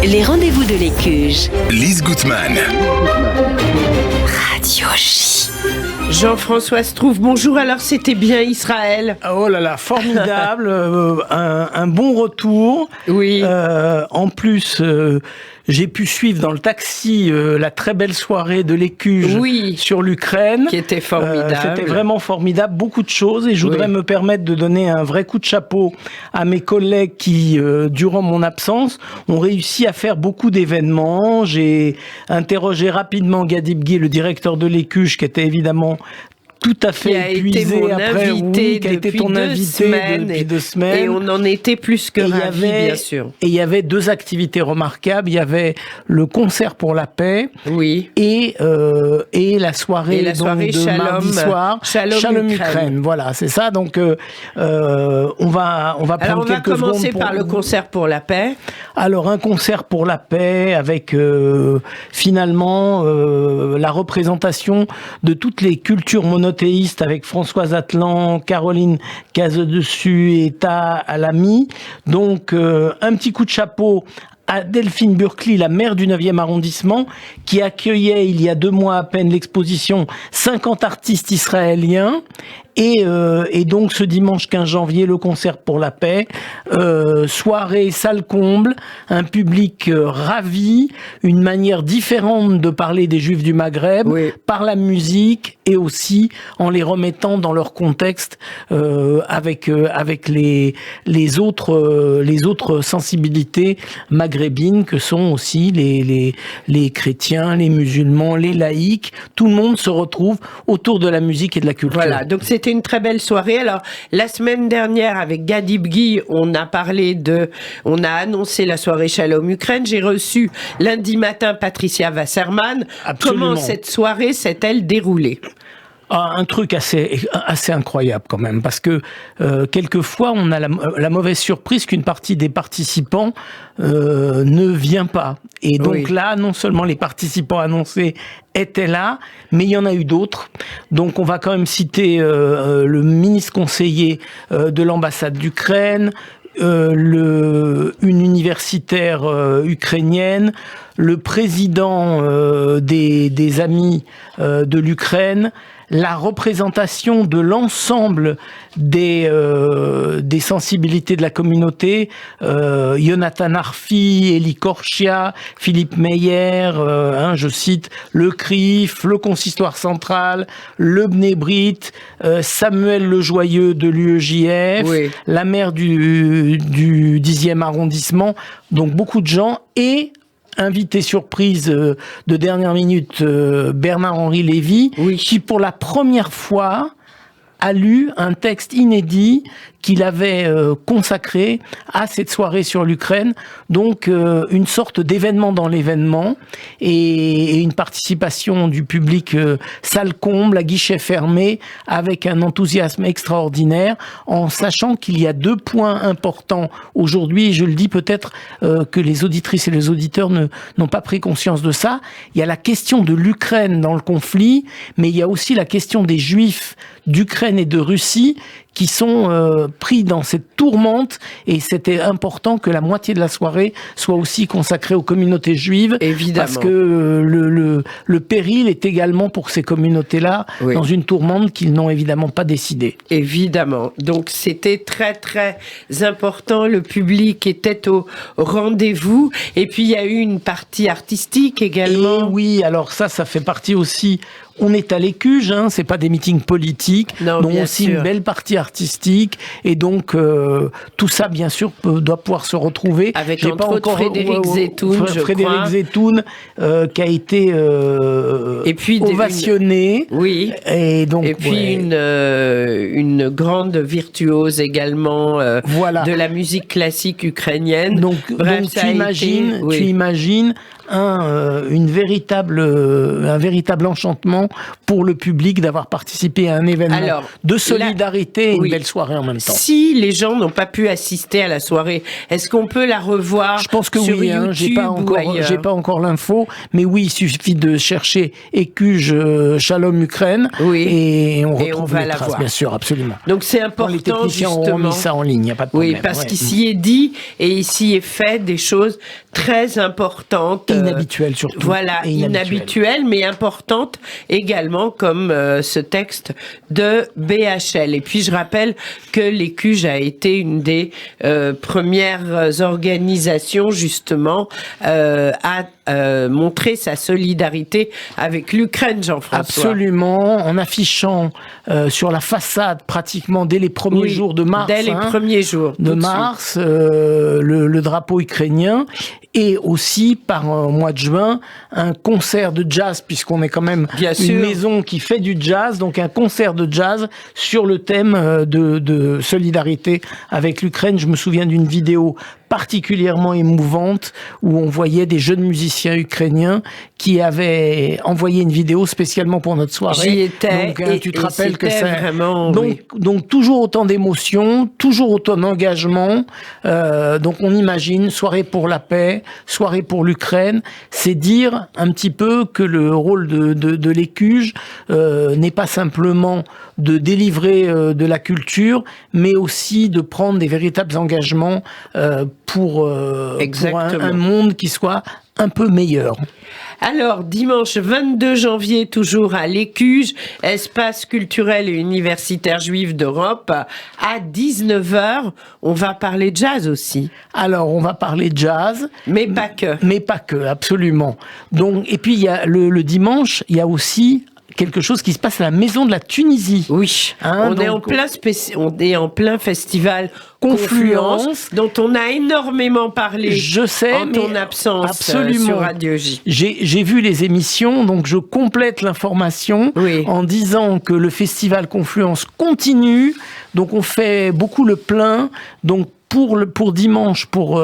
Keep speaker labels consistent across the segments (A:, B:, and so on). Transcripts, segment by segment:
A: Les rendez-vous de l'Écuge.
B: Lise Gutmann.
A: Radio J.
C: Jean-François Strouf, bonjour. Alors, c'était bien Israël?
D: Oh là là, formidable, un bon retour.
C: Oui.
D: En plus, j'ai pu suivre dans le taxi la très belle soirée de l'Écuge sur l'Ukraine.
C: Qui était formidable.
D: C'était vraiment formidable, beaucoup de choses. Et je voudrais me permettre de donner un vrai coup de chapeau à mes collègues qui, durant mon absence, ont réussi à faire beaucoup d'événements. J'ai interrogé rapidement Gadi Bguy, le directeur de l'Écuge, qui était évidemment tout à fait épuisé après, qui a été ton invité depuis 2 semaines.
C: Et on en était plus que ravis, bien sûr.
D: Et il y avait 2 activités remarquables. Il y avait le concert pour la paix.
C: Oui.
D: Et la soirée, de
C: Shalom,
D: mardi soir. Shalom Ukraine. Voilà, c'est ça. Donc, on va prendre quelques secondes.
C: On va commencer par le concert pour la paix.
D: Alors, un concert pour la paix avec, finalement, la représentation de toutes les cultures monothéistes avec Françoise Atlan, Caroline Cazedessus et Ta Alami. Donc, un petit coup de chapeau à Delphine Burkli, la maire du 9e arrondissement, qui accueillait il y a 2 mois à peine l'exposition 50 artistes israéliens. Et donc ce dimanche 15 janvier, le concert pour la paix, soirée salle comble, un public ravi, une manière différente de parler des Juifs du Maghreb, par la musique et aussi en les remettant dans leur contexte avec les autres sensibilités maghrébines que sont aussi les chrétiens, les musulmans, les laïcs. Tout le monde se retrouve autour de la musique et de la culture.
C: Voilà, donc c'était une très belle soirée. Alors, la semaine dernière, avec Gadi Bguy, on a annoncé la soirée Shalom Ukraine. J'ai reçu lundi matin Patricia Wasserman.
D: Absolument.
C: Comment cette soirée s'est-elle déroulée?
D: Un truc assez incroyable quand même, parce que quelquefois on a la mauvaise surprise qu'une partie des participants ne vient pas. Et donc là, non seulement les participants annoncés étaient là, mais il y en a eu d'autres. Donc on va quand même citer le ministre conseiller de l'ambassade d'Ukraine, une universitaire ukrainienne, le président des Amis de l'Ukraine, la représentation de l'ensemble des sensibilités de la communauté, Jonathan Arfi, Eli Korchia, Philippe Meyer, je cite, le CRIF, le Consistoire central, le Bnei Brit, Samuel Lejoyeux de l'UEJF, la maire du 10e arrondissement, donc beaucoup de gens, et invité surprise de dernière minute, Bernard-Henri Lévy, qui pour la première fois a lu un texte inédit qu'il avait consacré à cette soirée sur l'Ukraine. Donc une sorte d'événement dans l'événement et une participation du public salle comble, à guichet fermé, avec un enthousiasme extraordinaire, en sachant qu'il y a 2 points importants aujourd'hui, et je le dis peut-être que les auditrices et les auditeurs n'ont pas pris conscience de ça. Il y a la question de l'Ukraine dans le conflit, mais il y a aussi la question des Juifs d'Ukraine et de Russie qui sont pris dans cette tourmente, et c'était important que la moitié de la soirée soit aussi consacrée aux communautés juives.
C: Évidemment.
D: Parce que le péril est également pour ces communautés-là dans une tourmente qu'ils n'ont évidemment pas décidée.
C: Évidemment. Donc c'était très très important, le public était au rendez-vous, et puis il y a eu une partie artistique également.
D: Et oui, alors ça fait partie aussi. On est à l'Écuge, c'est pas des meetings politiques, donc aussi une belle partie artistique, et donc tout ça bien sûr doit pouvoir se retrouver.
C: Avec entre autres Frédéric Zetoun,
D: Zetoun qui a été ovationné. Et donc
C: une grande virtuose également de la musique classique ukrainienne.
D: Donc tu imagines un véritable enchantement pour le public d'avoir participé à un événement de solidarité et une belle soirée en même temps.
C: Si les gens n'ont pas pu assister à la soirée, est-ce qu'on peut la revoir?
D: Je pense que
C: sur
D: oui,
C: YouTube
D: j'ai pas encore l'info, mais oui, il suffit de chercher Écuge Shalom Ukraine et on retrouve les traces, bien sûr, absolument.
C: Donc c'est important,
D: les techniciens
C: justement.
D: ont mis ça en ligne, il n'y a pas de problème.
C: Oui, parce qu'ici est dit et ici est fait des choses très importantes.
D: Inhabituelles surtout.
C: Voilà, inhabituelles, mais importantes également, comme ce texte de BHL. Et puis je rappelle que l'Écuge a été une des premières organisations justement à montrer sa solidarité avec l'Ukraine, Jean-François.
D: Absolument, en affichant sur la façade pratiquement dès les premiers jours de mars.
C: Dès les premiers jours
D: de mars, le drapeau ukrainien. Et aussi, par mois de juin, un concert de jazz, puisqu'on est quand même une maison qui fait du jazz, donc un concert de jazz sur le thème de solidarité avec l'Ukraine. Je me souviens d'une vidéo particulièrement émouvante où on voyait des jeunes musiciens ukrainiens qui avaient envoyé une vidéo spécialement pour notre soirée.
C: J'y étais.
D: Donc, tu te rappelles que c'est
C: vraiment.
D: Donc toujours autant d'émotions, toujours autant d'engagement. Donc on imagine soirée pour la paix, soirée pour l'Ukraine. C'est dire un petit peu que le rôle de l'Écuge n'est pas simplement de délivrer de la culture, mais aussi de prendre des véritables engagements pour un monde qui soit un peu meilleur.
C: Alors, dimanche 22 janvier, toujours à l'Écuge, espace culturel et universitaire juif d'Europe, à 19h, on va parler jazz aussi.
D: Alors, on va parler jazz.
C: Mais pas que.
D: Mais pas que, absolument. Donc, et puis, il y a le dimanche, il y a aussi quelque chose qui se passe à la Maison de la Tunisie.
C: Oui, on est en plein festival Confluence, dont on a énormément parlé.
D: Je sais,
C: en ton absence
D: absolument.
C: Sur Radio J.
D: J'ai vu les émissions, donc je complète l'information en disant que le festival Confluence continue. Donc on fait beaucoup le plein. Donc pour dimanche, pour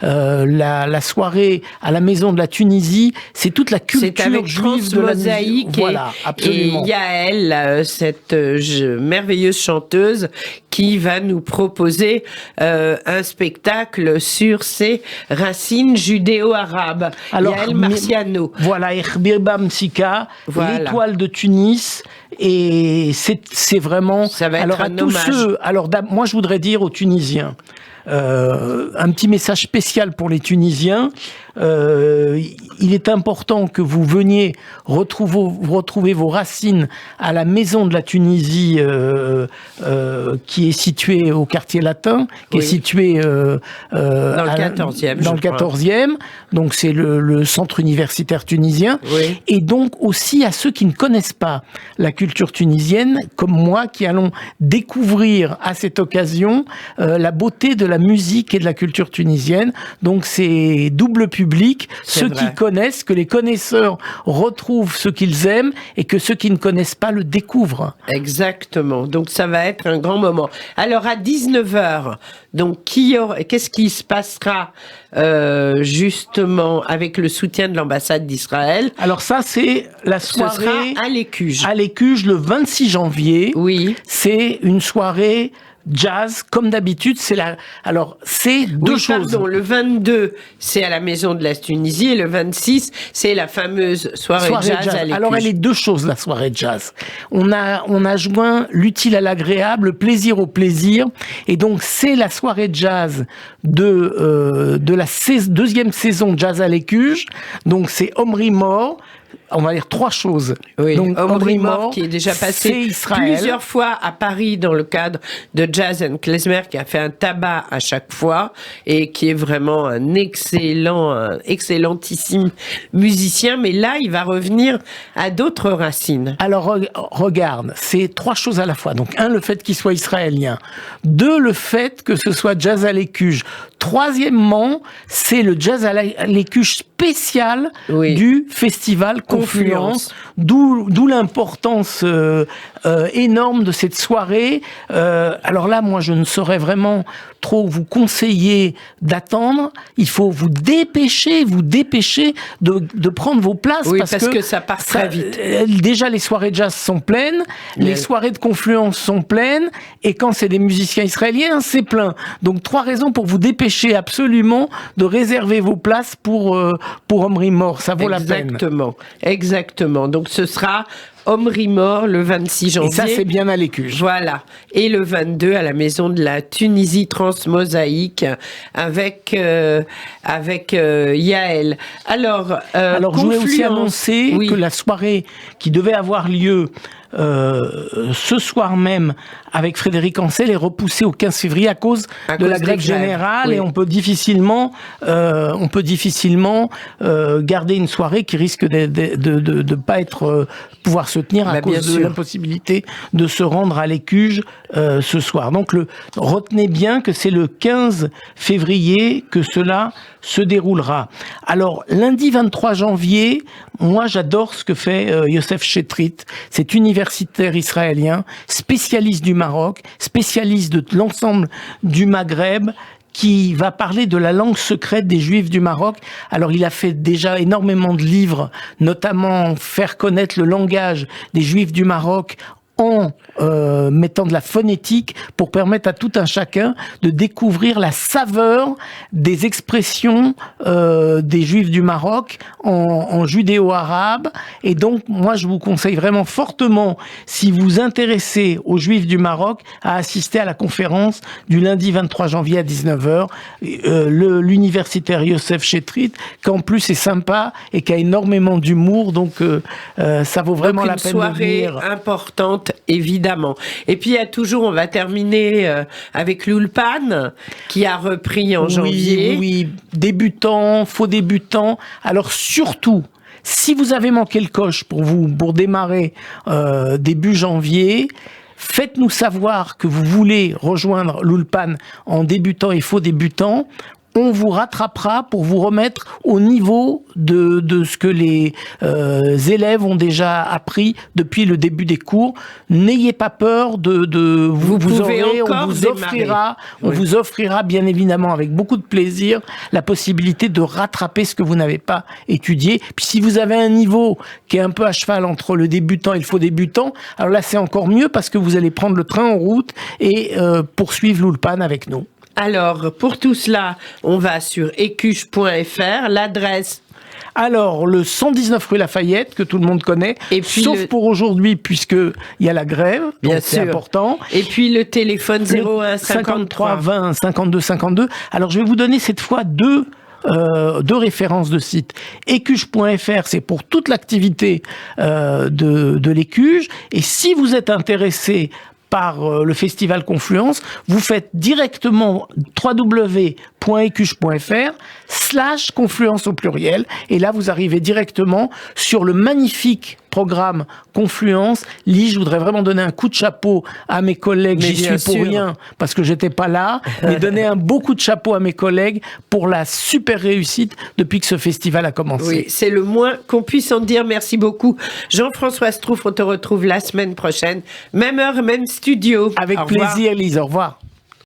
D: la soirée à la Maison de la Tunisie, c'est toute la culture juive de la musique. Voilà, absolument.
C: Et Yael, cette merveilleuse chanteuse, qui va nous proposer un spectacle sur ses racines judéo-arabes. Yael Marciano.
D: Voilà, Erbirba Msika, l'étoile de Tunis. Et c'est vraiment...
C: Ça va être un hommage.
D: Moi, je voudrais dire aux Tunisiens, un petit message spécial pour les Tunisiens. Il est important que vous veniez retrouver vos racines à la Maison de la Tunisie, qui est située au quartier latin, qui est située
C: dans le 14e.
D: Donc c'est le centre universitaire tunisien.
C: Oui.
D: Et donc aussi à ceux qui ne connaissent pas la culture tunisienne, comme moi, qui allons découvrir à cette occasion la beauté de la musique et de la culture tunisienne. Donc c'est double public. Ceux qui connaissent, que les connaisseurs retrouvent ce qu'ils aiment et que ceux qui ne connaissent pas le découvrent.
C: Exactement. Donc ça va être un grand moment. Alors à 19h, donc qu'est-ce qui se passera justement avec le soutien de l'ambassade d'Israël?
D: Alors ça, c'est la soirée...
C: Ce sera à l'Écuge.
D: À l'Écuge, le 26 janvier.
C: Oui.
D: C'est une soirée jazz, comme d'habitude, c'est deux choses.
C: Pardon, le 22, c'est à la Maison de la Tunisie, et le 26, c'est la fameuse soirée jazz à l'Écuge.
D: Alors, elle est deux choses, la soirée jazz. On a joint l'utile à l'agréable, le plaisir au plaisir, et donc, c'est la soirée jazz de la deuxième saison Jazz à l'Écuge. Donc, c'est Omri Mor. On va dire trois choses.
C: Oui,
D: donc
C: Omri Mor, qui est déjà passé plusieurs fois à Paris dans le cadre de Jazz and Klezmer, qui a fait un tabac à chaque fois et qui est vraiment un excellentissime musicien. Mais là, il va revenir à d'autres racines.
D: Alors, regarde, c'est trois choses à la fois. Donc, un, le fait qu'il soit israélien. Deux, le fait que ce soit Jazz à l'Écuge. Troisièmement, c'est le jazz à l'Écuche spécial du festival Confluence, d'où l'importance énorme de cette soirée. Alors là, moi, je ne saurais vraiment trop vous conseiller d'attendre. Il faut vous dépêcher de prendre vos places.
C: Oui, parce que ça part très vite.
D: Déjà, les soirées de jazz sont pleines, les soirées de Confluence sont pleines, et quand c'est des musiciens israéliens, c'est plein. Donc, 3 raisons pour vous dépêcher absolument de réserver vos places pour Omri Mor. Ça vaut la peine.
C: Exactement. Donc, ce sera Omri Mor le 26 janvier.
D: Et ça, c'est bien à l'Écuche.
C: Voilà. Et le 22 à la Maison de la Tunisie Transmosaïque avec Yael. Alors,
D: je voulais aussi annoncer que la soirée qui devait avoir lieu ce soir même avec Frédéric Ancel est repoussée au 15 février à cause de la grève générale, et on peut difficilement garder une soirée qui risque de pas pouvoir se tenir à cause de l'impossibilité de se rendre à l'Écuge ce soir. Donc retenez bien que c'est le 15 février que cela se déroulera. Alors lundi 23 janvier, moi j'adore ce que fait Youssef Chetrit. C'est universitaire israélien, spécialiste du Maroc, spécialiste de l'ensemble du Maghreb, qui va parler de la langue secrète des Juifs du Maroc. Alors, il a fait déjà énormément de livres, notamment faire connaître le langage des Juifs du Maroc en mettant de la phonétique pour permettre à tout un chacun de découvrir la saveur des expressions des Juifs du Maroc en judéo-arabe. Et donc, moi, je vous conseille vraiment fortement, si vous intéressez aux Juifs du Maroc, à assister à la conférence du lundi 23 janvier à 19h. L'universitaire Youssef Chetrit, qui en plus est sympa et qui a énormément d'humour, donc ça vaut vraiment la peine de venir.
C: Une soirée importante, évidemment. Et puis, il y a toujours, on va terminer avec l'Ulpan, qui a repris en janvier.
D: Oui, débutant, faux débutant. Alors, surtout, si vous avez manqué le coche pour démarrer début janvier, faites-nous savoir que vous voulez rejoindre l'Ulpan en débutant et faux débutant. On vous rattrapera pour vous remettre au niveau de ce que les élèves ont déjà appris depuis le début des cours. N'ayez pas peur on vous offrira bien évidemment avec beaucoup de plaisir la possibilité de rattraper ce que vous n'avez pas étudié. Puis si vous avez un niveau qui est un peu à cheval entre le débutant et le faux débutant, alors là c'est encore mieux parce que vous allez prendre le train en route et poursuivre l'Ulpan avec nous.
C: Alors, pour tout cela, on va sur écuche.fr, l'adresse.
D: Alors, le 119 rue Lafayette, que tout le monde connaît, et puis sauf pour aujourd'hui, puisqu'il y a la grève,
C: bien
D: c'est important.
C: Et puis le téléphone 01 53
D: 20 52 52. Alors, je vais vous donner cette fois deux références de sites. Écuche.fr, c'est pour toute l'activité de l'Écuge. Et si vous êtes intéressé par le festival Confluence, vous faites directement www.ecuche.fr/confluence au pluriel, et là vous arrivez directement sur le magnifique programme Confluence. Lise, je voudrais vraiment donner un coup de chapeau à mes collègues. J'y suis pour rien parce que j'étais pas là, mais donner un beau coup de chapeau à mes collègues pour la super réussite depuis que ce festival a commencé.
C: Oui, c'est le moins qu'on puisse en dire. Merci beaucoup, Jean-François Strouf. On te retrouve la semaine prochaine, même heure, même studio.
D: Avec plaisir, Lise. Au revoir.